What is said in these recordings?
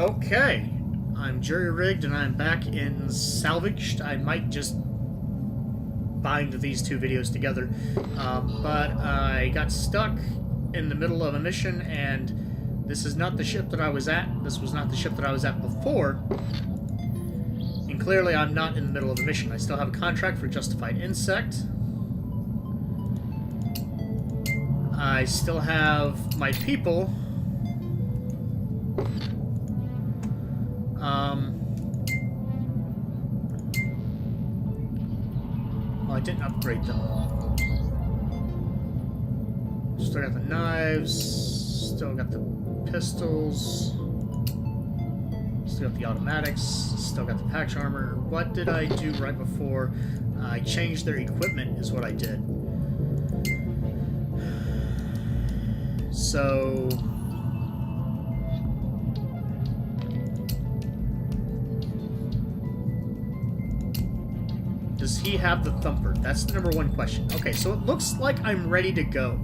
Okay, I'm jury-rigged and I'm back in Salvaged. I might just bind these two videos together, but I got stuck in the middle of a mission, and this is not the ship that I was at. This was not the ship that I was at before, and clearly I'm not in the middle of a mission. I still have a contract for Justified Insect. I still have my people. Well, I didn't upgrade them. Still got the knives. Still got the pistols. Still got the automatics. Still got the patch armor. What did I do right before? I changed their equipment is what I did. So... does he have the thumper? That's the number one question. Okay, so it looks like I'm ready to go.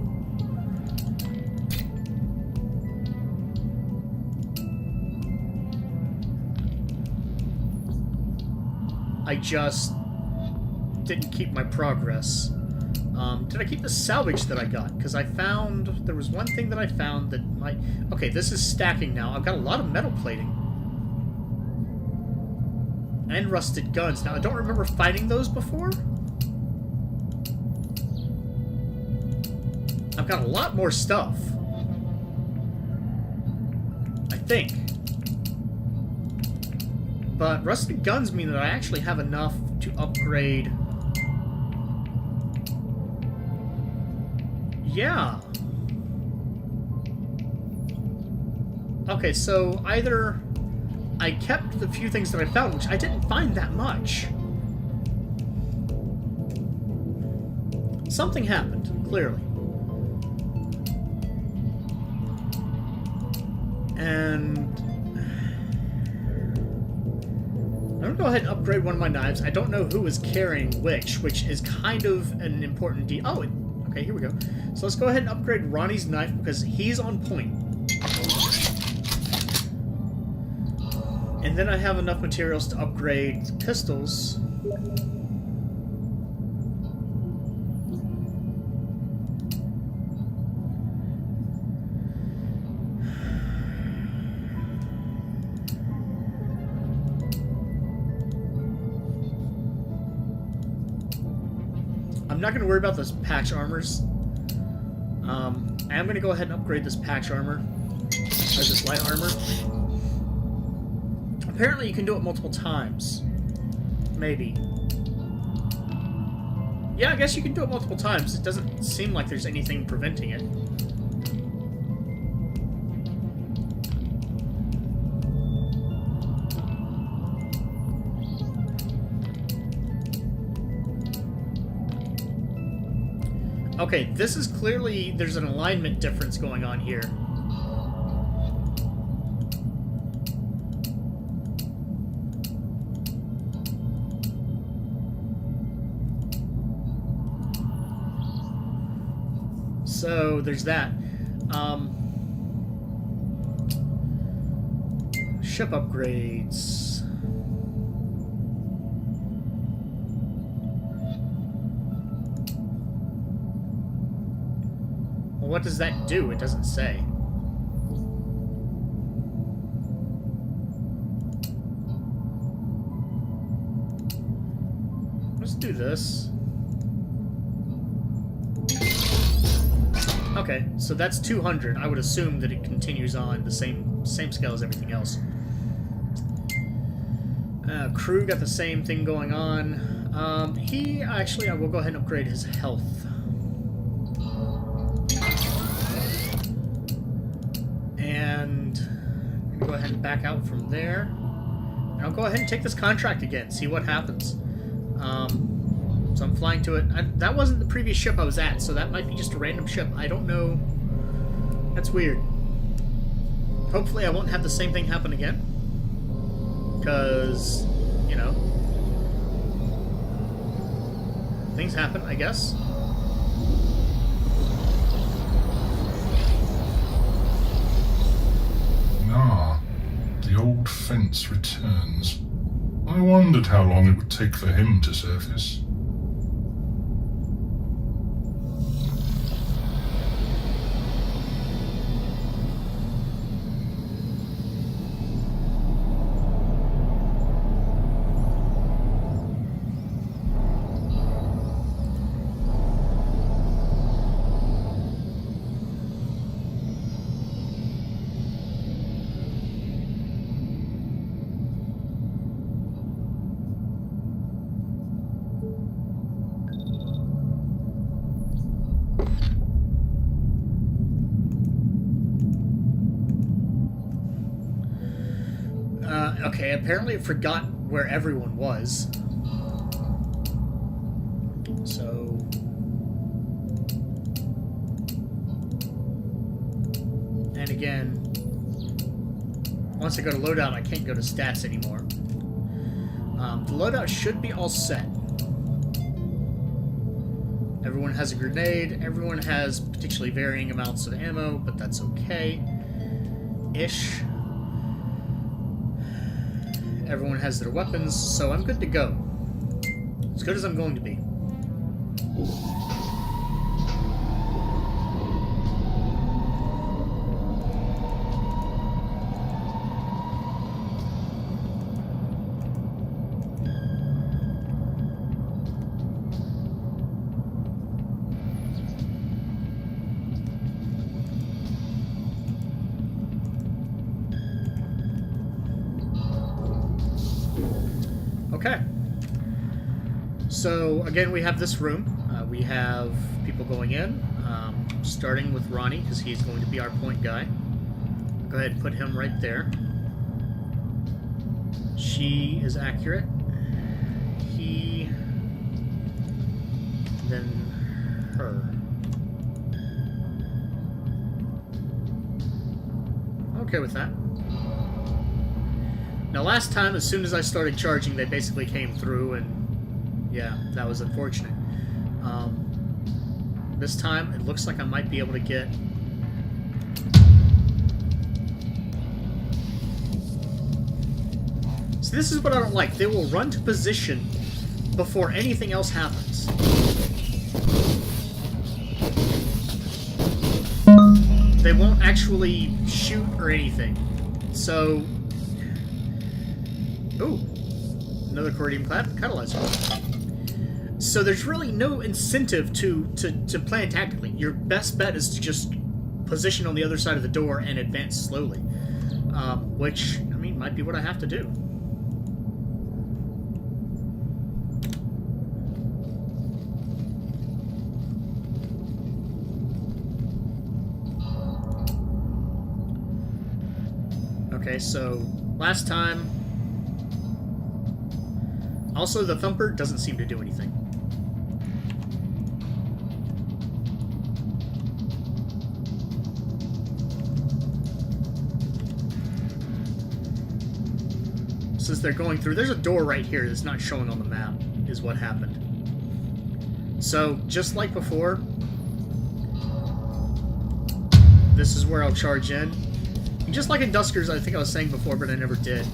I just didn't keep my progress. Did I keep the salvage that I got? Because I found... there was one thing that I found that might... okay, this is stacking now. I've got a lot of metal plating. And rusted guns. Now, I don't remember fighting those before. I've got a lot more stuff. I think. But rusted guns mean that I actually have enough to upgrade... yeah. Okay, so either I kept the few things that I found, which I didn't find that much. Something happened, clearly. And I'm gonna go ahead and upgrade one of my knives. I don't know who is carrying which is kind of an important oh, okay, here we go. So let's go ahead and upgrade Ronnie's knife because he's on point. And then I have enough materials to upgrade the pistols. I'm not going to worry about those patch armors. I am going to go ahead and upgrade this patch armor. Or this light armor. Apparently you can do it multiple times. Maybe. Yeah, I guess you can do it multiple times. It doesn't seem like there's anything preventing it. Okay, this is clearly... there's an alignment difference going on here. So, there's that. Ship upgrades. Well, what does that do? It doesn't say. Let's do this. Okay, so that's 200. I would assume that it continues on the same scale as everything else. Crew got the same thing going on. I will go ahead and upgrade his health. And I'm gonna go ahead and back out from there. And I'll go ahead and take this contract again, see what happens. So I'm flying to it. That wasn't the previous ship I was at, so that might be just a random ship. I don't know. That's weird. Hopefully I won't have the same thing happen again. Because, you know, things happen, I guess. No, the the old fence returns. I wondered how long it would take for him to surface. Okay, apparently it forgot where everyone was. So... And again, once I go to loadout, I can't go to stats anymore. The loadout should be all set. Everyone has a grenade. Everyone has potentially varying amounts of ammo, but that's okay. Ish. Everyone has their weapons, so I'm good to go. As good as I'm going to be. Okay. So, again, we have this room. We have people going in, starting with Ronnie, because he's going to be our point guy. Go ahead and put him right there. She is accurate. He... Then her. Okay with that. Now, last time, as soon as I started charging, they basically came through, and yeah, that was unfortunate. This time, it looks like I might be able to get... So this is what I don't like. They will run to position before anything else happens. They won't actually shoot or anything. So... Ooh, another Cordium Catalyzer. So there's really no incentive to plan tactically. Your best bet is to just position on the other side of the door and advance slowly. Which, I mean, might be what I have to do. Okay, so last time... Also, the thumper doesn't seem to do anything. Since they're going through, there's a door right here that's not showing on the map, is what happened. So, just like before, this is where I'll charge in. And just like in Duskers, I think I was saying before, but I never did.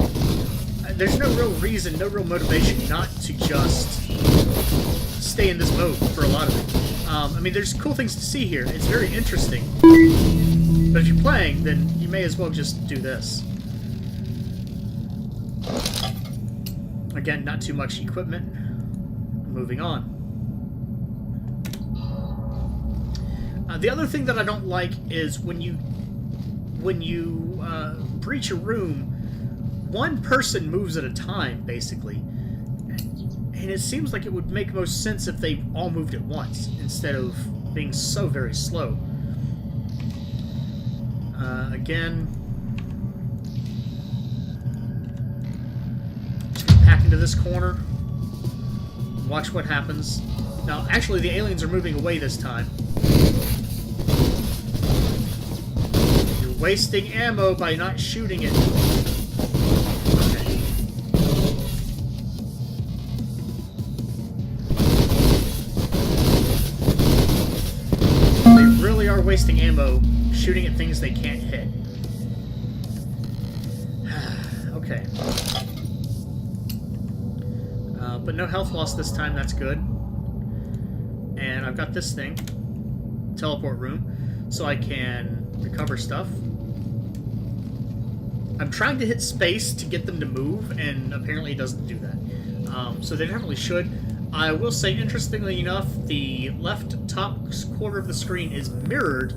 There's no real reason, no real motivation not to just stay in this mode for a lot of it. I mean, there's cool things to see here. It's very interesting. But if you're playing, then you may as well just do this. Again, not too much equipment. Moving on. The other thing that I don't like is when you breach a room, one person moves at a time, basically. And it seems like it would make most sense if they all moved at once, instead of being so very slow. Again... Just gonna pack into this corner. Watch what happens. Now, actually, the aliens are moving away this time. You're wasting ammo by not shooting it. Wasting ammo shooting at things they can't hit. Okay. But no health loss this time, that's good. And I've got this thing, teleport room, so I can recover stuff. I'm trying to hit space to get them to move, and apparently it doesn't do that. So they definitely should. I will say, interestingly enough, the left top quarter of the screen is mirrored.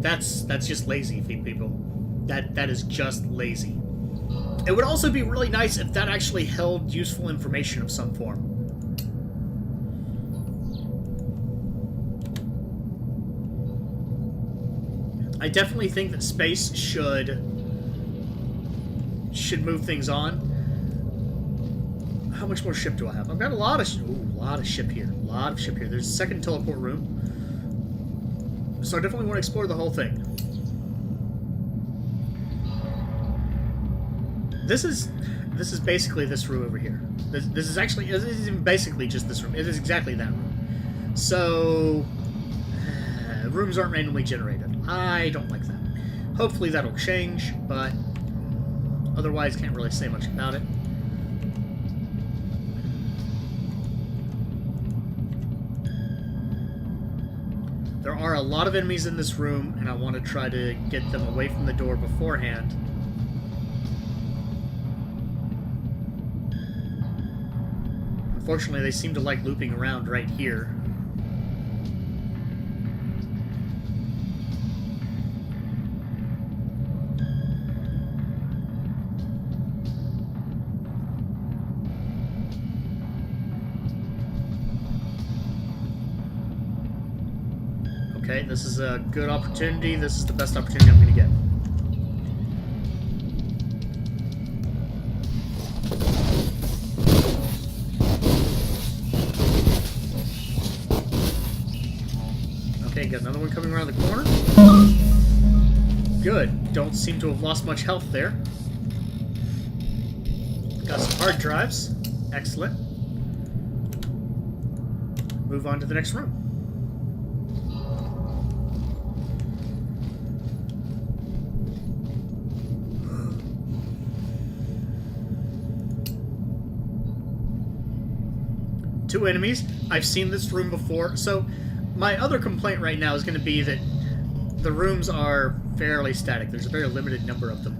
That's just lazy, people. That is just lazy. It would also be really nice if that actually held useful information of some form. I definitely think that space should move things on. How much more ship do I have? I've got a lot of ship here. A lot of ship here. There's a second teleport room. So I definitely want to explore the whole thing. This is basically this room over here. This is actually, it isn't basically just this room. It is exactly that room. So, rooms aren't randomly generated. I don't like that. Hopefully that'll change, but otherwise can't really say much about it. There are a lot of enemies in this room, and I want to try to get them away from the door beforehand. Unfortunately, they seem to like looping around right here. Okay, this is a good opportunity. This is the best opportunity I'm going to get. Okay, got another one coming around the corner. Good. Don't seem to have lost much health there. Got some hard drives. Excellent. Move on to the next room. Two enemies. I've seen this room before, so my other complaint right now is going to be that the rooms are fairly static. There's a very limited number of them.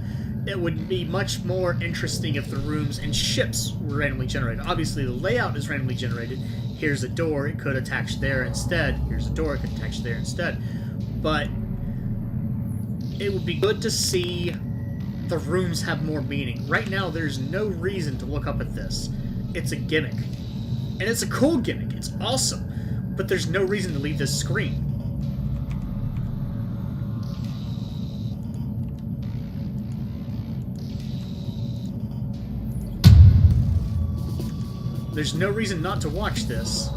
It would be much more interesting if the rooms and ships were randomly generated. Obviously, the layout is randomly generated. Here's a door, it could attach there instead. Here's a door, it could attach there instead. But it would be good to see the rooms have more meaning. Right now, there's no reason to look up at this. It's a gimmick. And it's a cool gimmick. It's awesome. But there's no reason to leave this screen. There's no reason not to watch this.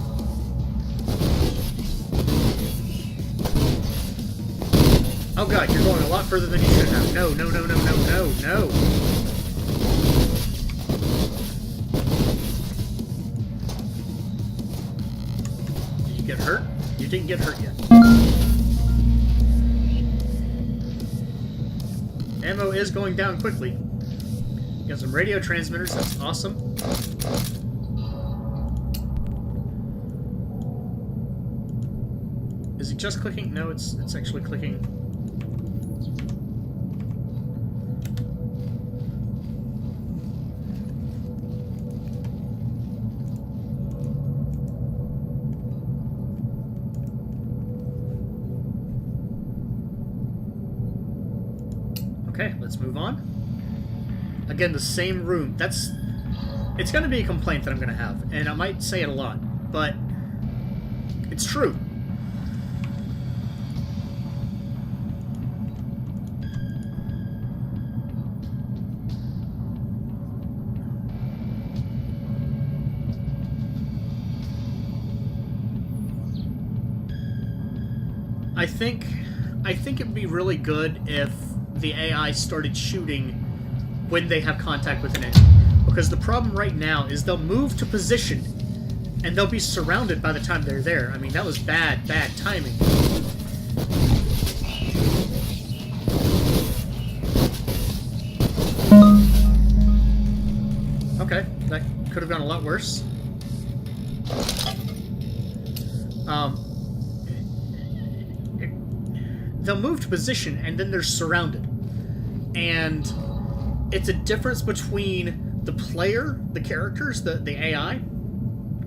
Oh god, you're going a lot further than you should have. No, no, no, no, no, no, no. Get hurt? You didn't get hurt yet. Ammo is going down quickly. Got some radio transmitters, that's awesome. Is it just clicking? No, it's actually clicking. Okay, let's move on. Again, the same room. It's going to be a complaint that I'm going to have, and I might say it a lot, but it's true. I think it'd be really good if the AI started shooting when they have contact with an enemy. Because the problem right now is they'll move to position, and they'll be surrounded by the time they're there. I mean, that was bad timing. could have gone a lot worse. They'll move to position, and then they're surrounded. And it's a difference between the player, the characters, the AI,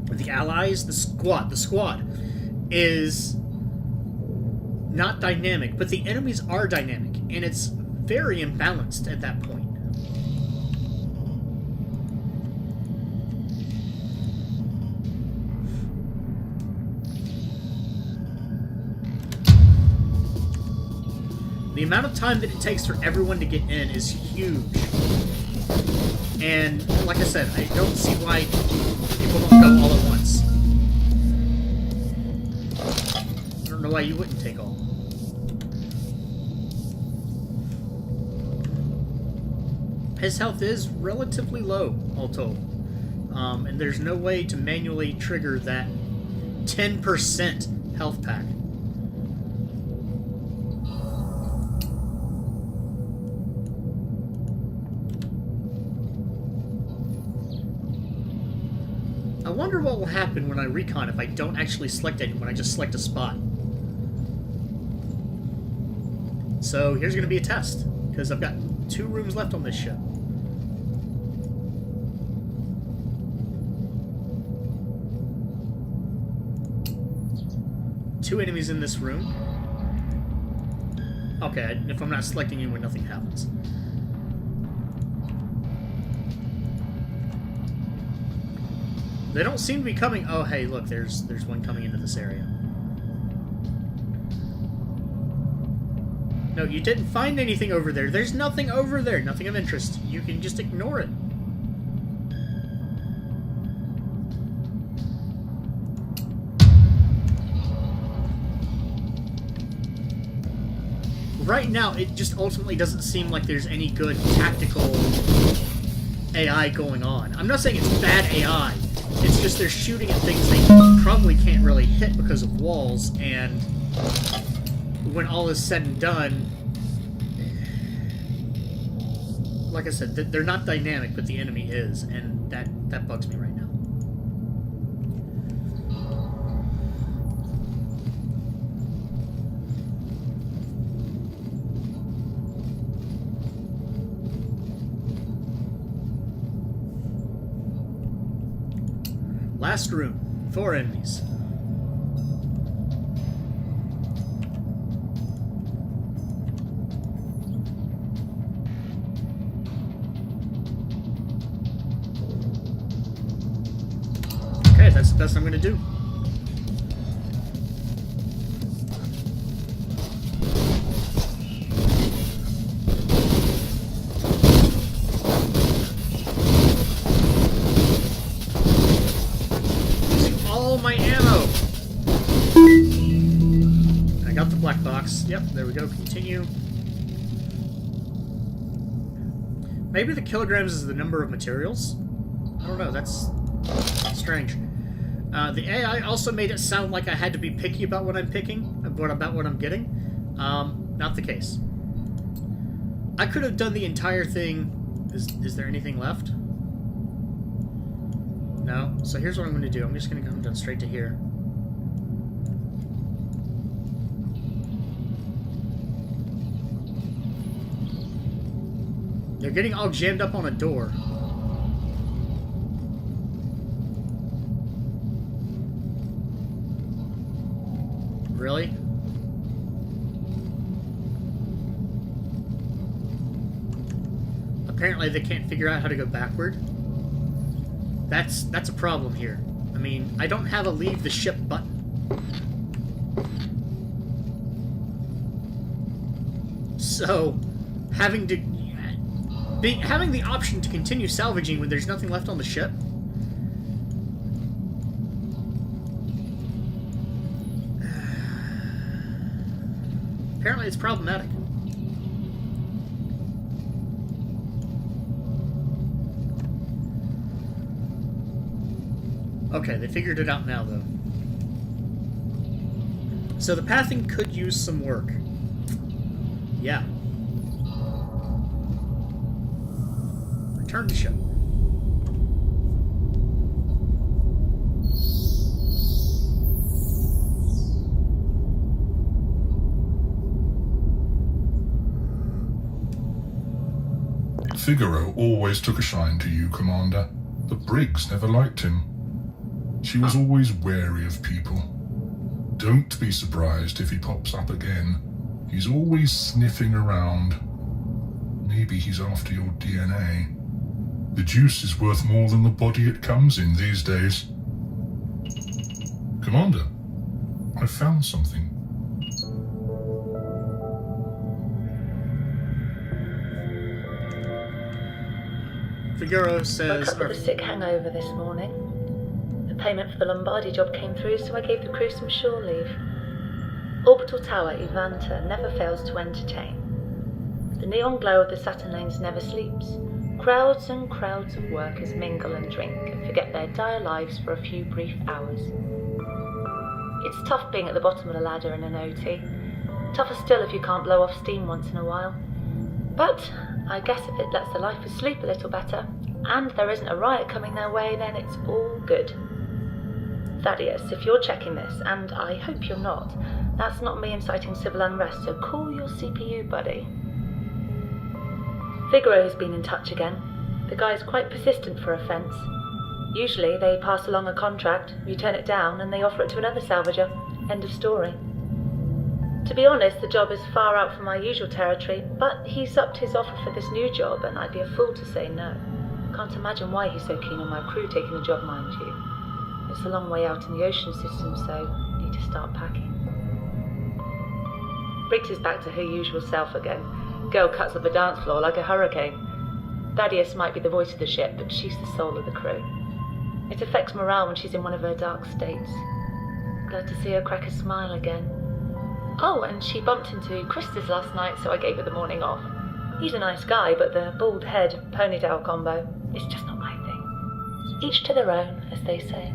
the allies, the squad. The squad is not dynamic, but the enemies are dynamic, and it's very imbalanced at that point. The amount of time that it takes for everyone to get in is huge. And, like I said, I don't see why people don't go all at once. I don't know why you wouldn't take all. His health is relatively low, all told. And there's no way to manually trigger that 10% health pack. I wonder what will happen when I recon if I don't actually select anyone, I just select a spot. So here's going to be a test, because I've got 2 rooms left on this ship. Two enemies in this room. Okay, if I'm not selecting anyone, nothing happens. They don't seem to be coming. Oh, hey, look, there's one coming into this area. No, you didn't find anything over there. There's nothing over there. Nothing of interest. You can just ignore it. Right now, it just ultimately doesn't seem like there's any good tactical AI going on. I'm not saying it's bad AI. It's just they're shooting at things they probably can't really hit because of walls, and when all is said and done, like I said, they're not dynamic, but the enemy is, and that bugs me right now. Last room, 4 enemies. Okay, that's the best I'm going to do. Black box. Yep, there we go. Continue. Maybe the kilograms is the number of materials? I don't know. That's strange. The AI also made it sound like I had to be picky about what I'm picking, about what I'm getting. Not the case. I could have done the entire thing. Is there anything left? No? So here's what I'm going to do. I'm just going to come down straight to here. They're getting all jammed up on a door. Really? Apparently they can't figure out how to go backward. That's a problem here. I mean, I don't have a leave the ship button. So, having the option to continue salvaging when there's nothing left on the ship. Apparently it's problematic. Okay, they figured it out now, though. So the pathing could use some work. Yeah. Return to ship. Figaro always took a shine to you, Commander. The Briggs never liked him. She was always wary of people. Don't be surprised if he pops up again. He's always sniffing around. Maybe he's after your DNA. The juice is worth more than the body it comes in these days. Commander, I found something. Figaro says... Woke up with a sick hangover this morning. The payment for the Lombardi job came through, so I gave the crew some shore leave. Orbital Tower, Ivanta, never fails to entertain. The neon glow of the Saturn lanes never sleeps. Crowds and crowds of workers mingle and drink and forget their dire lives for a few brief hours. It's tough being at the bottom of the ladder in an OT. Tougher still if you can't blow off steam once in a while. But I guess if it lets the lifers sleep a little better, and there isn't a riot coming their way, then it's all good. Thaddeus, if you're checking this, and I hope you're not, that's not me inciting civil unrest, so call your CPU buddy. Figaro has been in touch again. The guy's quite persistent for a fence. Usually they pass along a contract, you turn it down, and they offer it to another salvager. End of story. To be honest, the job is far out from my usual territory, but he's upped his offer for this new job, and I'd be a fool to say no. Can't imagine why he's so keen on my crew taking the job, mind you. It's a long way out in the ocean system, so need to start packing. Briggs is back to her usual self again. Girl cuts up the dance floor like a hurricane. Thaddeus might be the voice of the ship, but she's the soul of the crew. It affects morale when she's in one of her dark states. Glad to see her crack a smile again. Oh, and she bumped into Christus last night, so I gave her the morning off. He's a nice guy, but the bald head, ponytail combo is just not my thing. Each to their own, as they say.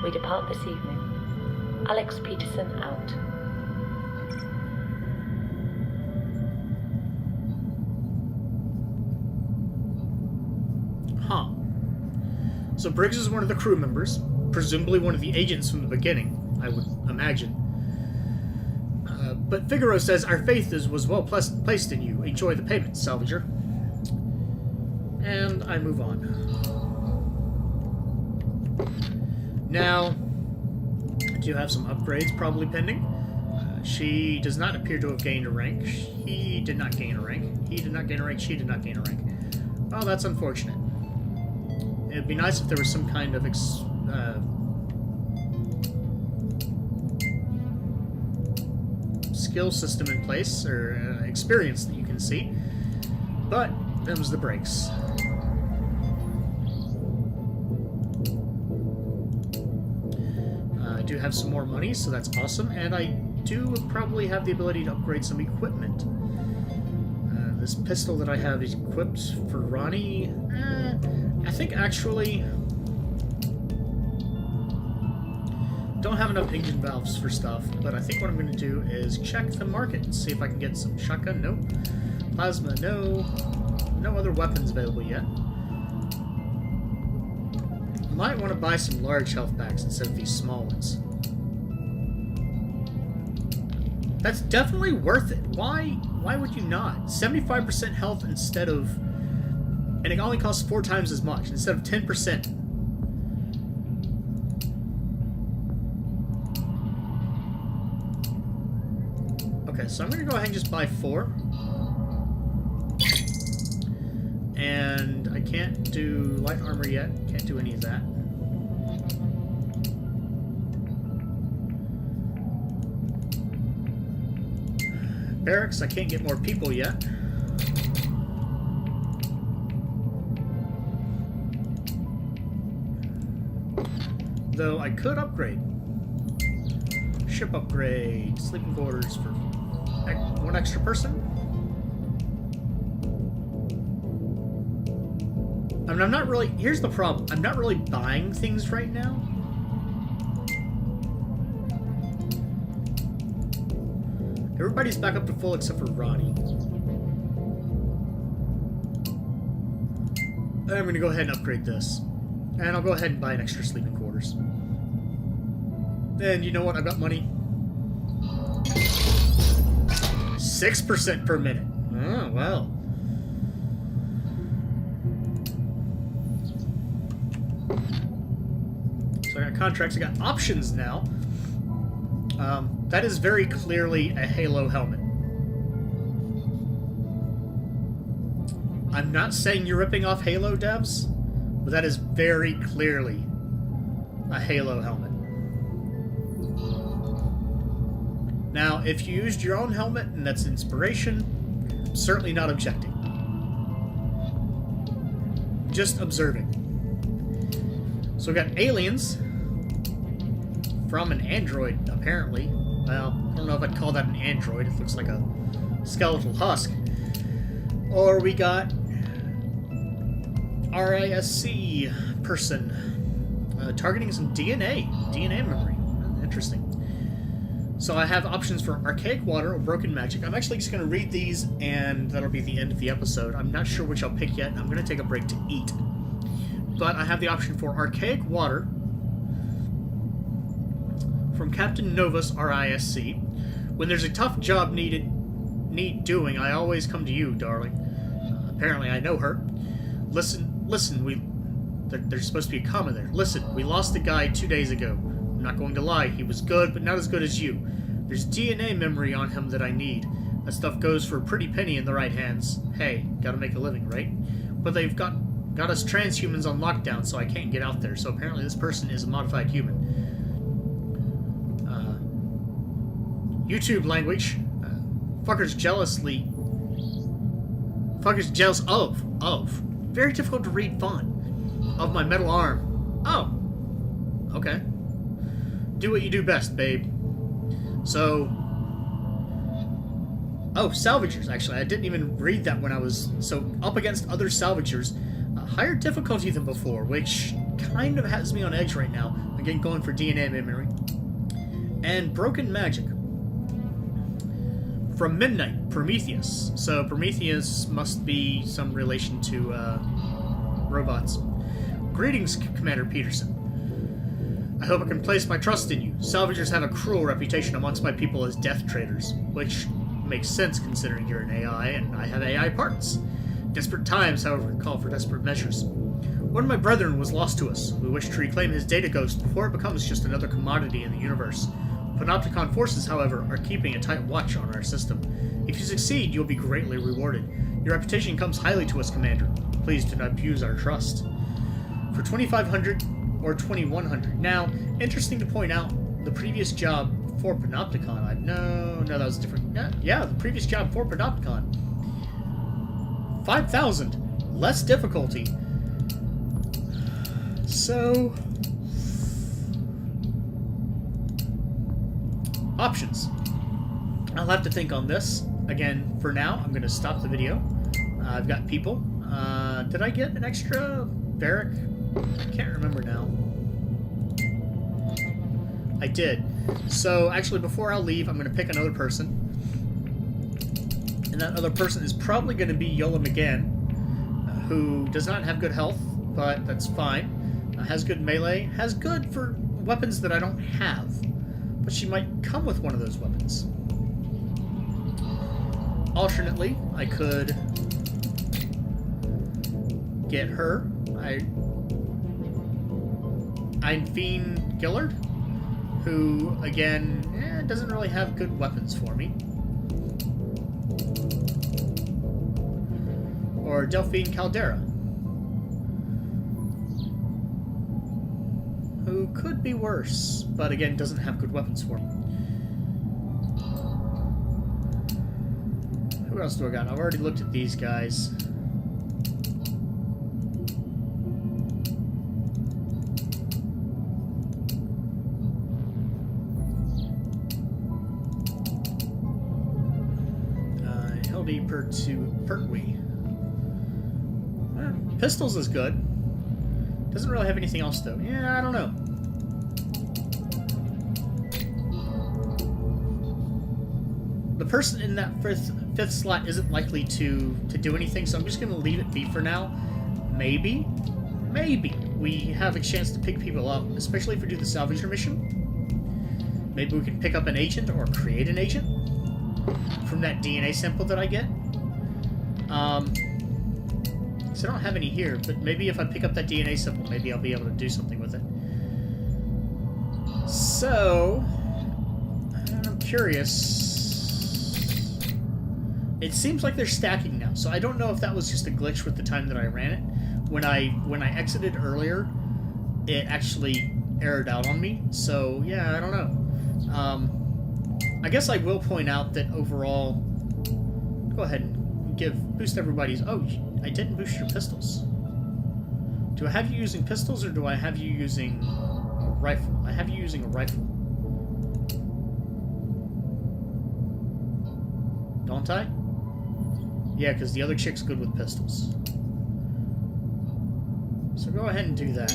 We depart this evening. Alex Peterson out. Huh. So Briggs is one of the crew members, presumably one of the agents from the beginning, I would imagine. But Figaro says, our faith was well placed in you. Enjoy the payment, Salvager. And I move on. Now, I do have some upgrades probably pending. She does not appear to have gained a rank. He did not gain a rank. He did not gain a rank. She did not gain a rank. Well, that's unfortunate. It'd be nice if there was some kind of skill system in place, or experience that you can see. But, them's the breaks. I do have some more money, so that's awesome, and I do probably have the ability to upgrade some equipment. This pistol that I have is equipped for Ronnie. I think actually don't have enough engine valves for stuff, but I think what I'm going to do is check the market and see if I can get some shotgun. Nope. Plasma, no. No other weapons available yet. Might want to buy some large health packs instead of these small ones. That's definitely worth it. Why would you not? 75% health instead of... And it only costs 4 times as much, instead of 10%. Okay, so I'm going to go ahead and just buy 4. And I can't do light armor yet. Can't do any of that. Barracks, I can't get more people yet. Though I could upgrade. Ship upgrade. Sleeping quarters for 1 extra person. I mean, I'm not really... Here's the problem. I'm not really buying things right now. Everybody's back up to full except for Ronnie. I'm going to go ahead and upgrade this. And I'll go ahead and buy an extra sleeping quarters. And you know what? I've got money. 6% per minute. Oh, well. contracts. I got options now. That is very clearly a Halo helmet. I'm not saying you're ripping off Halo devs, but that is very clearly a Halo helmet. Now, if you used your own helmet and that's inspiration, I'm certainly not objecting. Just observing. So we got aliens from an android, apparently. Well, I don't know if I'd call that an android. It looks like a skeletal husk. Or we got RISC person targeting some DNA memory. Interesting. So I have options for archaic water or broken magic. I'm actually just going to read these, and that'll be the end of the episode. I'm not sure which I'll pick yet. I'm going to take a break to eat. But I have the option for archaic water from Captain Novus RISC. When there's a tough job need doing, I always come to you, darling. Apparently I know her. Listen, there's supposed to be a comma there. Listen, we lost a guy 2 days ago. I'm not going to lie, he was good, but not as good as you. There's DNA memory on him that I need. That stuff goes for a pretty penny in the right hands. Hey, gotta make a living, right? But they've got us transhumans on lockdown, so I can't get out there. So apparently this person is a modified human. YouTube language. Fuckers jealous of. Very difficult to read font. Of my metal arm. Oh. Okay. Do what you do best, babe. So... Oh, salvagers, actually. I didn't even read that when I was... So, up against other salvagers. Higher difficulty than before, which kind of has me on edge right now. Again, going for DNA memory. And broken magic. From Midnight, Prometheus. So, Prometheus must be some relation to, robots. Greetings, Commander Peterson. I hope I can place my trust in you. Salvagers have a cruel reputation amongst my people as death traders, which makes sense considering you're an AI and I have AI parts. Desperate times, however, call for desperate measures. One of my brethren was lost to us. We wish to reclaim his data ghost before it becomes just another commodity in the universe. Panopticon forces, however, are keeping a tight watch on our system. If you succeed, you'll be greatly rewarded. Your reputation comes highly to us, Commander. Please do not abuse our trust. For 2,500 or 2,100. Now, interesting to point out, the previous job for Panopticon, no, that was different. Yeah, the previous job for Panopticon. 5,000. Less difficulty. So... Options. I'll have to think on this. Again, for now, I'm going to stop the video. I've got people. Did I get an extra barrack? I can't remember now. I did. So, actually, before I leave, I'm going to pick another person. And that other person is probably going to be Yola McGann, who does not have good health, but that's fine. Has good melee. Has good for weapons that I don't have. But she might come with one of those weapons. Alternately, I could get her. Fiend Gillard, who, again, doesn't really have good weapons for me. Or Delphine Caldera, who could be worse, but again, doesn't have good weapons for me. Who else do I got? I've already looked at these guys. Hildy Pertwee. Pistols is good. Doesn't really have anything else, though. Yeah, I don't know. The person in that fifth slot isn't likely to do anything, so I'm just going to leave it be for now. Maybe we have a chance to pick people up, especially if we do the Salvager mission. Maybe we can pick up an agent or create an agent from that DNA sample that I get. So I don't have any here, but maybe if I pick up that DNA sample, maybe I'll be able to do something with it. So, I'm curious. It seems like they're stacking now, so I don't know if that was just a glitch with the time that I ran it. When I exited earlier, it actually errored out on me. So yeah, I don't know. I guess I will point out that overall, go ahead and boost everybody's. Oh, I didn't boost your pistols. Do I have you using pistols or do I have you using a rifle? I have you using a rifle. Don't I? Yeah, because the other chick's good with pistols. So go ahead and do that.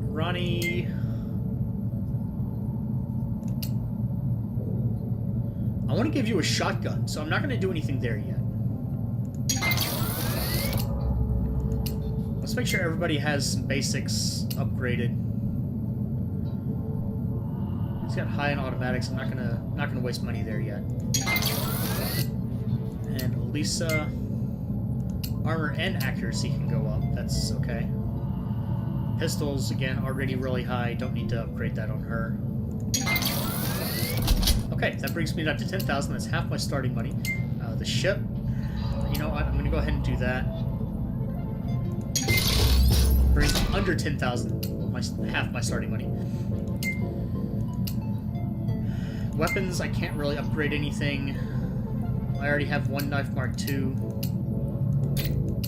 Ronnie... I want to give you a shotgun, so I'm not going to do anything there yet. Let's make sure everybody has some basics upgraded. He's got high in automatics. I'm not gonna waste money there yet. And Elisa, armor and accuracy can go up. That's okay. Pistols again already really high. Don't need to upgrade that on her. Okay, that brings me up to 10,000. That's half my starting money. The ship. You know what? I'm gonna go ahead and do that. Brings under 10,000. Half my starting money. Weapons, I can't really upgrade anything. I already have one knife mark II.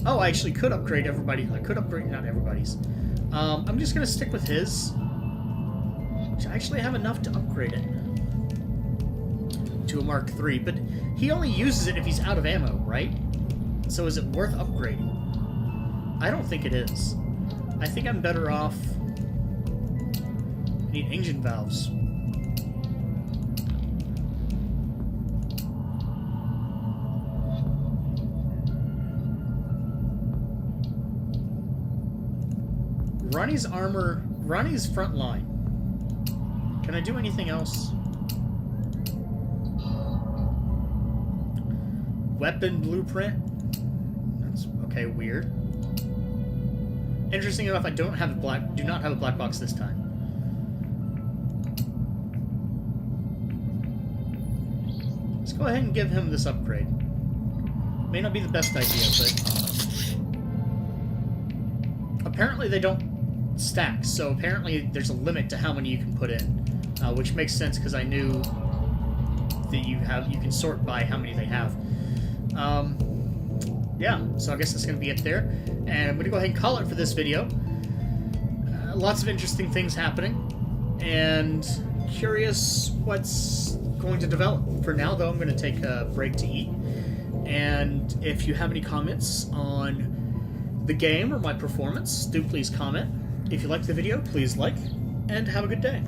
Oh, I actually could upgrade everybody. I could upgrade, not everybody's. I'm just gonna stick with his. Which I actually have enough to upgrade it to a Mark III, but he only uses it if he's out of ammo, right? So is it worth upgrading? I don't think it is. I think I'm better off... I need engine valves. Ronnie's armor... Ronnie's front line. Can I do anything else? Weapon blueprint? That's okay, weird. Interesting enough, I do not have a black box this time. Let's go ahead and give him this upgrade. May not be the best idea, but apparently they don't stack, so apparently there's a limit to how many you can put in, which makes sense because I knew that you can sort by how many they have. Yeah, so I guess that's going to be it there. And I'm going to go ahead and call it for this video. Lots of interesting things happening. And curious what's going to develop. For now, though, I'm going to take a break to eat. And if you have any comments on the game or my performance, do please comment. If you liked the video, please like. And have a good day.